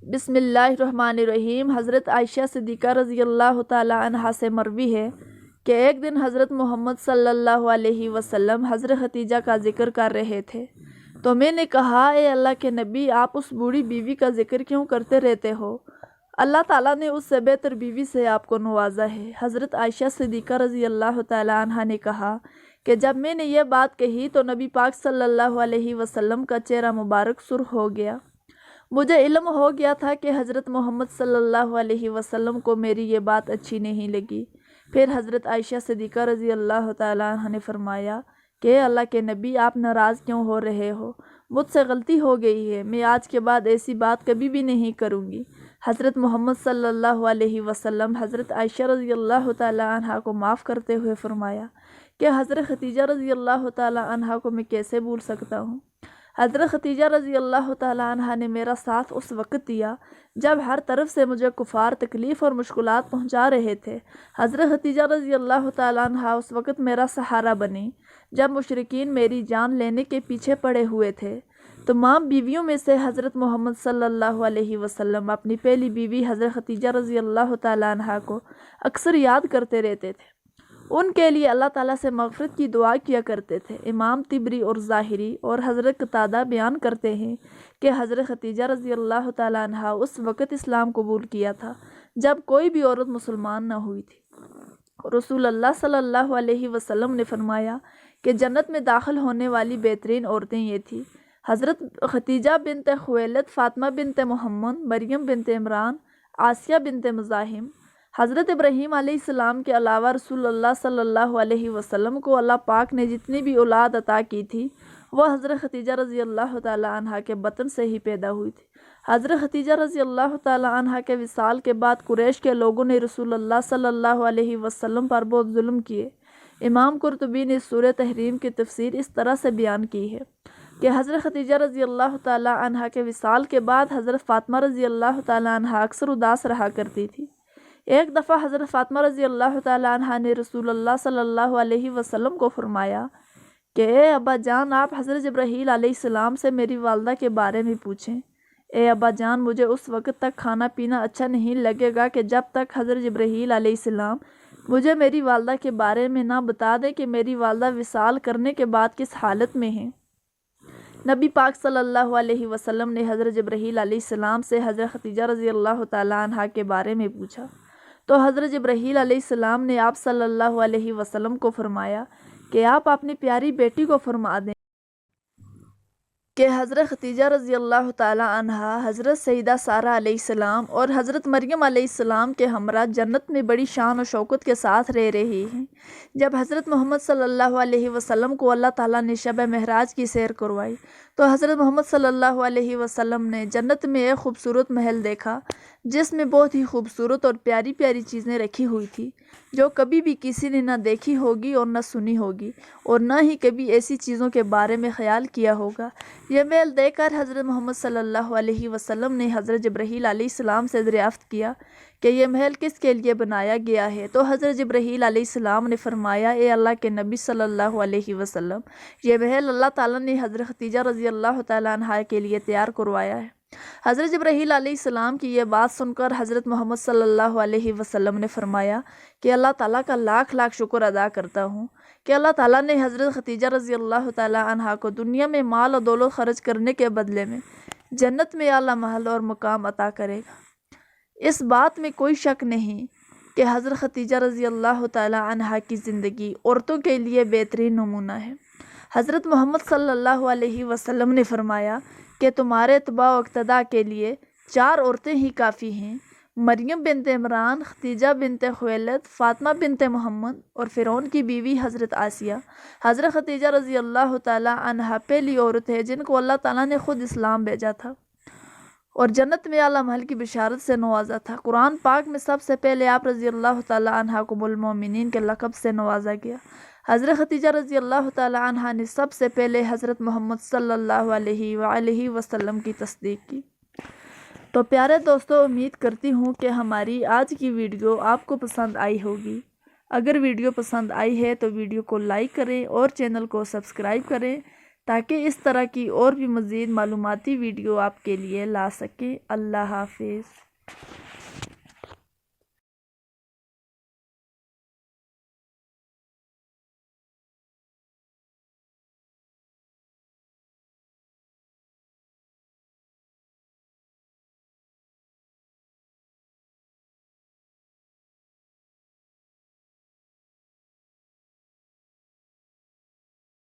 بسم اللہ الرحمن الرحیم۔ حضرت عائشہ صدیقہ رضی اللہ تعالی عنہا سے مروی ہے کہ ایک دن حضرت محمد صلی اللہ علیہ وسلم حضرت خدیجہ کا ذکر کر رہے تھے تو میں نے کہا، اے اللہ کے نبی، آپ اس بوڑھی بیوی کا ذکر کیوں کرتے رہتے ہو؟ اللہ تعالیٰ نے اس سے بہتر بیوی سے آپ کو نوازا ہے۔ حضرت عائشہ صدیقہ رضی اللہ تعالی عنہا نے کہا کہ جب میں نے یہ بات کہی تو نبی پاک صلی اللہ علیہ وسلم کا چہرہ مبارک سرخ ہو گیا۔ مجھے علم ہو گیا تھا کہ حضرت محمد صلی اللہ علیہ وسلم کو میری یہ بات اچھی نہیں لگی۔ پھر حضرت عائشہ صدیقہ رضی اللہ تعالیٰ عنہ نے فرمایا کہ اللہ کے نبی، آپ ناراض کیوں ہو رہے ہو؟ مجھ سے غلطی ہو گئی ہے، میں آج کے بعد ایسی بات کبھی بھی نہیں کروں گی۔ حضرت محمد صلی اللہ علیہ وسلم حضرت عائشہ رضی اللہ تعالیٰ عنہ کو معاف کرتے ہوئے فرمایا کہ حضرت خدیجہ رضی اللہ تعالیٰ عنہ کو میں کیسے بھول سکتا ہوں؟ حضرت خدیجہ رضی اللہ تعالیٰ عنہ نے میرا ساتھ اس وقت دیا جب ہر طرف سے مجھے کفار تکلیف اور مشکلات پہنچا رہے تھے۔ حضرت خدیجہ رضی اللہ تعالیٰ عنہ اس وقت میرا سہارا بنی جب مشرکین میری جان لینے کے پیچھے پڑے ہوئے تھے۔ تمام بیویوں میں سے حضرت محمد صلی اللہ علیہ وسلم اپنی پہلی بیوی حضرت خدیجہ رضی اللہ تعالیٰ عنہ کو اکثر یاد کرتے رہتے تھے، ان کے لیے اللہ تعالیٰ سے مغفرت کی دعا کیا کرتے تھے۔ امام طبری اور ظاہری اور حضرت قتادہ بیان کرتے ہیں کہ حضرت خدیجہ رضی اللہ تعالیٰ عنہ اس وقت اسلام قبول کیا تھا جب کوئی بھی عورت مسلمان نہ ہوئی تھی۔ رسول اللہ صلی اللہ علیہ وسلم نے فرمایا کہ جنت میں داخل ہونے والی بہترین عورتیں یہ تھیں: حضرت خدیجہ بنت خویلد، فاطمہ بنت محمد، مریم بنت عمران، آسیہ بنت مزاحم۔ حضرت ابراہیم علیہ السلام کے علاوہ رسول اللہ صلی اللہ علیہ وسلم کو اللہ پاک نے جتنی بھی اولاد عطا کی تھی وہ حضرت خدیجہ رضی اللہ تعالی عنہ کے بطن سے ہی پیدا ہوئی تھی۔ حضرت خدیجہ رضی اللہ تعالی عنہ کے وصال کے بعد قریش کے لوگوں نے رسول اللہ صلی اللہ علیہ وسلم پر بہت ظلم کیے۔ امام قرطبی نے سورہ تحریم کی تفسیر اس طرح سے بیان کی ہے کہ حضرت خدیجہ رضی اللہ تعالی عنہ کے وصال کے بعد حضرت فاطمہ رضی اللہ تعالی عنہ اکثر اداس رہا کرتی تھی۔ ایک دفعہ حضرت فاطمہ رضی اللہ تعالی عنہ نے رسول اللہ صلی اللہ علیہ وسلم کو فرمایا کہ اے ابا جان، آپ حضرت جبرائیل علیہ السلام سے میری والدہ کے بارے میں پوچھیں۔ اے ابا جان، مجھے اس وقت تک کھانا پینا اچھا نہیں لگے گا کہ جب تک حضرت جبرائیل علیہ السلام مجھے میری والدہ کے بارے میں نہ بتا دے کہ میری والدہ وصال کرنے کے بعد کس حالت میں ہیں۔ نبی پاک صلی اللہ علیہ وسلم نے حضرت جبرائیل علیہ السلام سے حضرت خدیجہ رضی اللہ تعالی عنہ کے بارے میں پوچھا تو حضرت جبرائیل علیہ السلام نے آپ صلی اللہ علیہ وسلم کو فرمایا کہ آپ اپنی پیاری بیٹی کو فرما دیں کہ حضرت خدیجہ رضی اللہ تعالی عنہ حضرت سیدہ سارہ علیہ السلام اور حضرت مریم علیہ السلام کے ہمراہ جنت میں بڑی شان و شوکت کے ساتھ رہ رہی ہیں۔ جب حضرت محمد صلی اللہ علیہ وسلم کو اللہ تعالیٰ نے شب معراج کی سیر کروائی تو حضرت محمد صلی اللہ علیہ وسلم نے جنت میں ایک خوبصورت محل دیکھا جس میں بہت ہی خوبصورت اور پیاری پیاری چیزیں رکھی ہوئی تھی جو کبھی بھی کسی نے نہ دیکھی ہوگی اور نہ سنی ہوگی اور نہ ہی کبھی ایسی چیزوں کے بارے میں خیال کیا ہوگا۔ یہ محل دیکھ کر حضرت محمد صلی اللہ علیہ وسلم نے حضرت جبرائیل علیہ السلام سے دریافت کیا کہ یہ محل کس کے لیے بنایا گیا ہے تو حضرت جبرائیل علیہ السلام نے فرمایا، اے اللہ کے نبی صلی اللہ علیہ وسلم، یہ محل اللہ تعالیٰ نے حضرت خدیجہ رضی اللہ تعالیٰ عنہ کے لیے تیار کروایا ہے۔ حضرت جبرائیل علیہ السلام کی یہ بات سن کر حضرت محمد صلی اللہ علیہ وسلم نے فرمایا کہ اللہ تعالیٰ کا لاکھ لاکھ شکر ادا کرتا ہوں کہ اللہ تعالیٰ نے حضرت خدیجہ رضی اللہ تعالیٰ عنہ کو دنیا میں مال اور دولت خرچ کرنے کے بدلے میں جنت میں اعلیٰ محل اور مقام عطا کرے گا۔ اس بات میں کوئی شک نہیں کہ حضرت خدیجہ رضی اللہ تعالیٰ عنہ کی زندگی عورتوں کے لیے بہترین نمونہ ہے۔ حضرت محمد صلی اللہ علیہ وسلم نے فرمایا کہ تمہارے اتباع و اقتداء کے لیے 4 عورتیں ہی کافی ہیں: مریم بنت عمران، خدیجہ بنت خویلد، فاطمہ بنت محمد اور فرعون کی بیوی حضرت آسیہ۔ حضرت خدیجہ رضی اللہ تعالیٰ عنہ پہلی عورت ہے جن کو اللہ تعالیٰ نے خود اسلام بھیجا تھا اور جنت میں اعلیٰ محل کی بشارت سے نوازا تھا۔ قرآن پاک میں سب سے پہلے آپ رضی اللہ تعالیٰ عنہ کو ام المومنین کے لقب سے نوازا گیا۔ حضرت خدیجہ رضی اللہ تعالیٰ عنہ نے سب سے پہلے حضرت محمد صلی اللہ علیہ وآلہ وسلم کی تصدیق کی۔ تو پیارے دوستو، امید کرتی ہوں کہ ہماری آج کی ویڈیو آپ کو پسند آئی ہوگی۔ اگر ویڈیو پسند آئی ہے تو ویڈیو کو لائک کریں اور چینل کو سبسکرائب کریں تاکہ اس طرح کی اور بھی مزید معلوماتی ویڈیو آپ کے لیے لا سکیں۔ اللہ حافظ۔